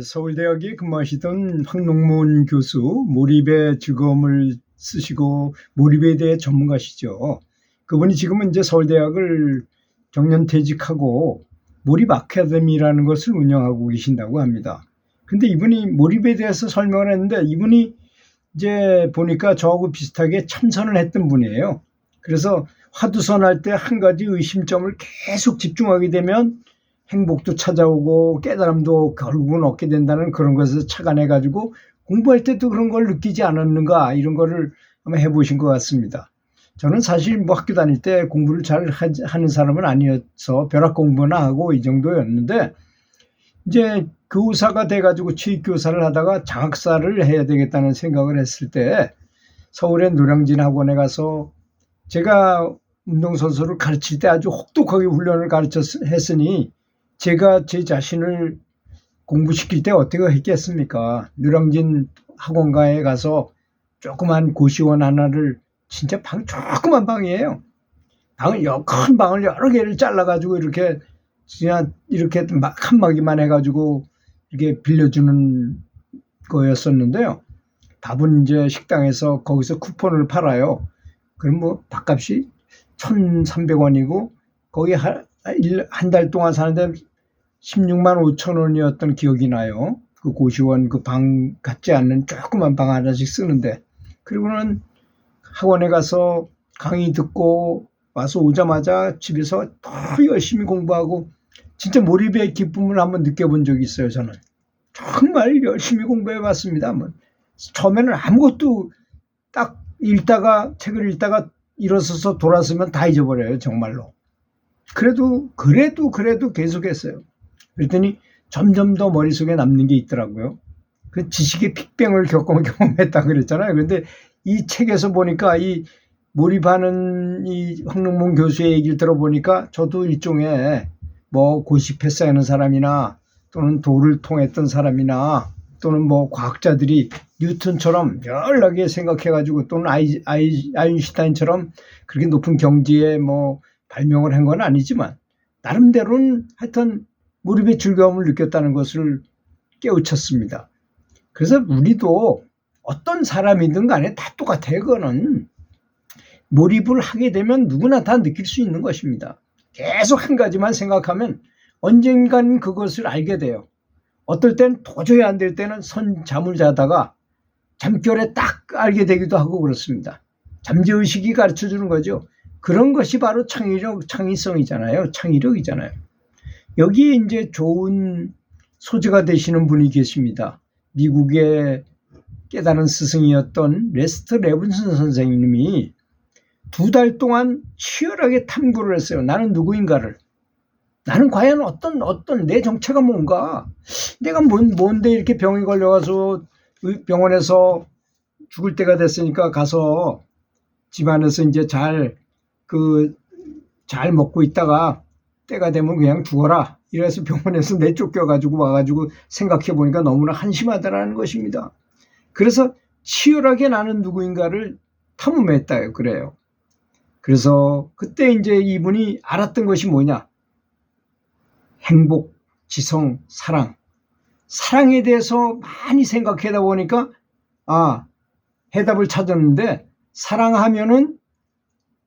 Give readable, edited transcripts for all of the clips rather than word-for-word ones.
서울대학에 근무하시던 황농문 교수, 몰입의 즐거움을 쓰시고 몰입에 대해 전문가시죠. 그분이 지금은 이제 서울대학을 정년퇴직하고 몰입 아카데미라는 것을 운영하고 계신다고 합니다. 근데 이분이 몰입에 대해서 설명을 했는데, 이분이 이제 보니까 저하고 비슷하게 참선을 했던 분이에요. 그래서 화두선 할 때 한 가지 의심점을 계속 집중하게 되면 행복도 찾아오고 깨달음도 결국은 얻게 된다는 그런 것을 착안해가지고 공부할 때도 그런 걸 느끼지 않았는가, 이런 거를 한번 해보신 것 같습니다. 저는 사실 뭐 학교 다닐 때 공부를 잘 하는 사람은 아니어서 벼락 공부나 하고 이 정도였는데, 이제 교사가 돼가지고 취익교사를 하다가 장학사를 해야 되겠다는 생각을 했을 때 서울의 노량진 학원에 가서, 제가 운동선수를 가르칠 때 아주 혹독하게 훈련을 했으니 제가 제 자신을 공부시킬 때 어떻게 했겠습니까? 노량진 학원가에 가서 조그만 고시원 하나를, 진짜 조그만 방이에요. 큰 방을 여러 개를 잘라가지고 이렇게 그냥 이렇게 칸막이만 해가지고 이렇게 빌려주는 거였었는데요. 밥은 이제 식당에서 거기서 쿠폰을 팔아요. 그럼 뭐 밥값이 1,300원이고 거기 한 달 동안 사는데 16만 5천 원이었던 기억이 나요. 그 고시원 그 방 같지 않는 조그만 방 하나씩 쓰는데, 그리고는 학원에 가서 강의 듣고 와서 오자마자 집에서 더 열심히 공부하고, 진짜 몰입의 기쁨을 한번 느껴본 적이 있어요. 저는 정말 열심히 공부해 봤습니다. 처음에는 아무것도, 딱 책을 읽다가 일어서서 돌아서면 다 잊어버려요, 정말로. 그래도 계속했어요. 그랬더니 점점 더 머릿속에 남는 게 있더라고요. 그 지식의 빅뱅을 경험했다고 그랬잖아요. 그런데 이 책에서 보니까 이 몰입하는 이 황농문 교수의 얘기를 들어보니까 저도 일종의 뭐 고시 패스하는 사람이나 또는 도를 통했던 사람이나 또는 뭐 과학자들이 뉴턴처럼 열나게 생각해가지고, 또는 아인슈타인처럼 그렇게 높은 경지에 뭐 발명을 한 건 아니지만 나름대로는 하여튼 몰입의 즐거움을 느꼈다는 것을 깨우쳤습니다. 그래서 우리도 어떤 사람이든 간에 다 똑같아요. 그거는 몰입을 하게 되면 누구나 다 느낄 수 있는 것입니다. 계속 한 가지만 생각하면 언젠간 그것을 알게 돼요. 어떨 땐 도저히 안 될 때는 잠을 자다가 잠결에 딱 알게 되기도 하고 그렇습니다. 잠재의식이 가르쳐주는 거죠. 그런 것이 바로 창의성이잖아요. 창의력이잖아요. 여기에 이제 좋은 소재가 되시는 분이 계십니다. 미국의 깨달은 스승이었던 레스터 레븐슨 선생님이 2달 동안 치열하게 탐구를 했어요. 나는 누구인가를. 나는 과연 어떤 내 정체가 뭔가, 내가 뭔데 이렇게 병이 걸려가서 병원에서 죽을 때가 됐으니까 가서 집안에서 이제 잘 먹고 있다가 때가 되면 그냥 죽어라, 이래서 병원에서 내쫓겨가지고 와가지고 생각해 보니까 너무나 한심하다라는 것입니다. 그래서 치열하게 나는 누구인가를 탐험했다요. 그래요. 그래서 그때 이제 이분이 알았던 것이 뭐냐? 행복, 지성, 사랑에 대해서 많이 생각하다 보니까 해답을 찾았는데, 사랑하면은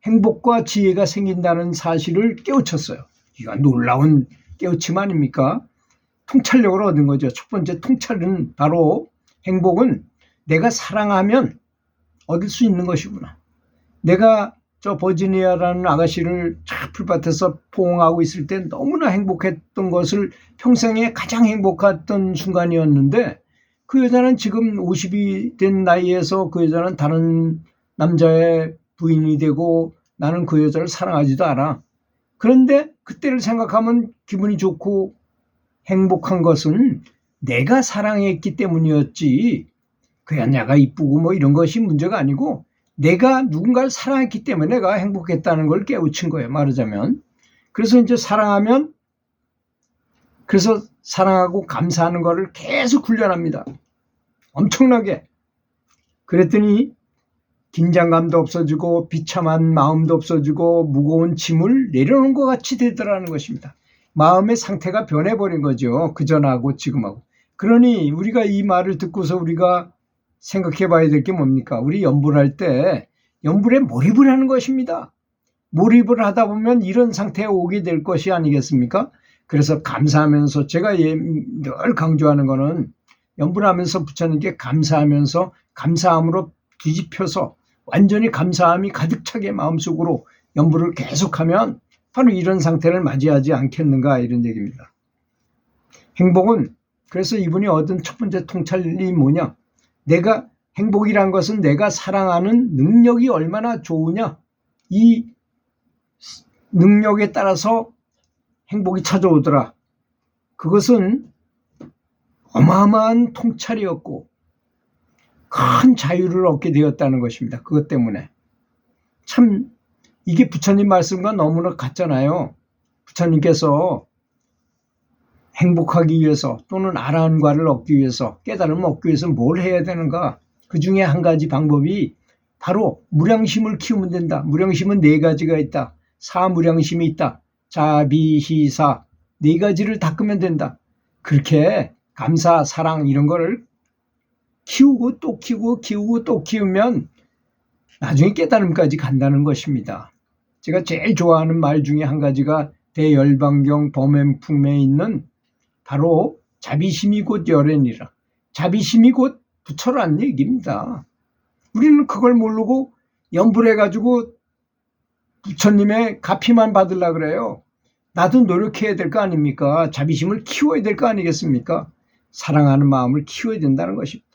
행복과 지혜가 생긴다는 사실을 깨우쳤어요. 이건 놀라운 깨우침 아닙니까? 통찰력을 얻은 거죠. 첫 번째 통찰은 바로, 행복은 내가 사랑하면 얻을 수 있는 것이구나. 내가 저 버지니아라는 아가씨를 풀밭에서 포옹하고 있을 때 너무나 행복했던 것을, 평생에 가장 행복했던 순간이었는데, 그 여자는 지금 50이 된 나이에서 그 여자는 다른 남자의 부인이 되고 나는 그 여자를 사랑하지도 않아. 그런데 그때를 생각하면 기분이 좋고 행복한 것은 내가 사랑했기 때문이었지, 그 여자가 이쁘고 뭐 이런 것이 문제가 아니고 내가 누군가를 사랑했기 때문에 내가 행복했다는 걸 깨우친 거예요, 말하자면. 그래서 이제 그래서 사랑하고 감사하는 거를 계속 훈련합니다. 엄청나게. 그랬더니 긴장감도 없어지고 비참한 마음도 없어지고 무거운 짐을 내려놓은 것 같이 되더라는 것입니다. 마음의 상태가 변해버린 거죠. 그전하고 지금하고. 그러니 우리가 이 말을 듣고서 우리가 생각해 봐야 될 게 뭡니까? 우리 연불할 때 연불에 몰입을 하는 것입니다. 몰입을 하다 보면 이런 상태에 오게 될 것이 아니겠습니까? 그래서 감사하면서 제가 늘 강조하는 거는 연불하면서 부처님께 감사하면서 감사함으로 뒤집혀서 완전히 감사함이 가득 차게 마음속으로 연불을 계속하면 바로 이런 상태를 맞이하지 않겠는가 이런 얘기입니다. 행복은 그래서 이분이 얻은 첫 번째 통찰이 뭐냐? 행복이란 것은 내가 사랑하는 능력이 얼마나 좋으냐? 이 능력에 따라서 행복이 찾아오더라. 그것은 어마어마한 통찰이었고 큰 자유를 얻게 되었다는 것입니다. 그것 때문에. 참 이게 부처님 말씀과 너무나 같잖아요. 부처님께서 행복하기 위해서 또는 아라한과를 얻기 위해서 깨달음을 얻기 위해서 뭘 해야 되는가? 그 중에 한 가지 방법이 바로 무량심을 키우면 된다. 무량심은 네 가지가 있다. 사무량심이 있다. 자비희사 네 가지를 닦으면 된다. 그렇게 감사, 사랑 이런 거를 키우고 또 키우고 키우고 또 키우면 나중에 깨달음까지 간다는 것입니다. 제가 제일 좋아하는 말 중에 한 가지가 대열반경 범행품에 있는 바로 자비심이 곧 열애니라. 자비심이 곧 부처란 얘기입니다. 우리는 그걸 모르고 연불해가지고 부처님의 가피만 받으려고 그래요. 나도 노력해야 될 거 아닙니까? 자비심을 키워야 될 거 아니겠습니까? 사랑하는 마음을 키워야 된다는 것입니다.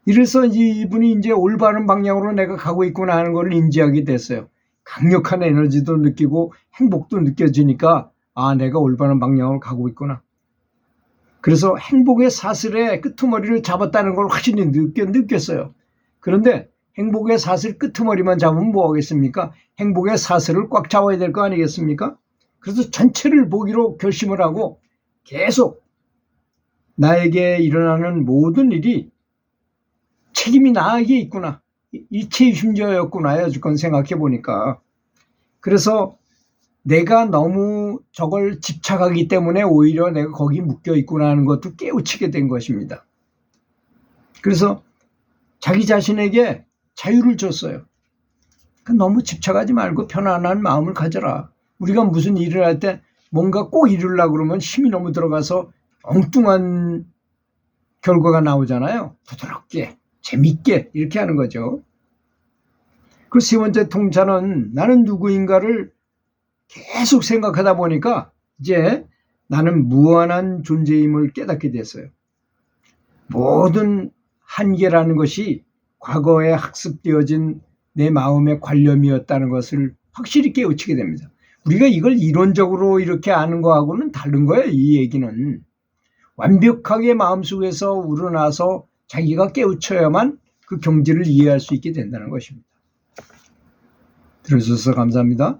이래서 이분이 이제 올바른 방향으로 내가 가고 있구나 하는 걸 인지하게 됐어요. 강력한 에너지도 느끼고 행복도 느껴지니까 내가 올바른 방향으로 가고 있구나. 그래서 행복의 사슬의 끄트머리를 잡았다는 걸 확실히 느꼈어요. 그런데 행복의 사슬 끄트머리만 잡으면 뭐 하겠습니까? 행복의 사슬을 꽉 잡아야 될 거 아니겠습니까? 그래서 전체를 보기로 결심을 하고 계속 나에게 일어나는 모든 일이 책임이 나에게 있구나. 이체의 심지어였구나. 여지껏 생각해 보니까. 그래서 내가 너무 저걸 집착하기 때문에 오히려 내가 거기 묶여 있구나 하는 것도 깨우치게 된 것입니다. 그래서 자기 자신에게 자유를 줬어요. 너무 집착하지 말고 편안한 마음을 가져라. 우리가 무슨 일을 할 때 뭔가 꼭 이루려고 그러면 힘이 너무 들어가서 엉뚱한 결과가 나오잖아요. 부드럽게, 재밌게 이렇게 하는 거죠. 그 세 번째 통찰은 나는 누구인가를 계속 생각하다 보니까 이제 나는 무한한 존재임을 깨닫게 됐어요. 모든 한계라는 것이 과거에 학습되어진 내 마음의 관념이었다는 것을 확실히 깨우치게 됩니다. 우리가 이걸 이론적으로 이렇게 아는 거하고는 다른 거예요. 이 얘기는 완벽하게 마음속에서 우러나서 자기가 깨우쳐야만 그 경지를 이해할 수 있게 된다는 것입니다. 들어주셔서 감사합니다.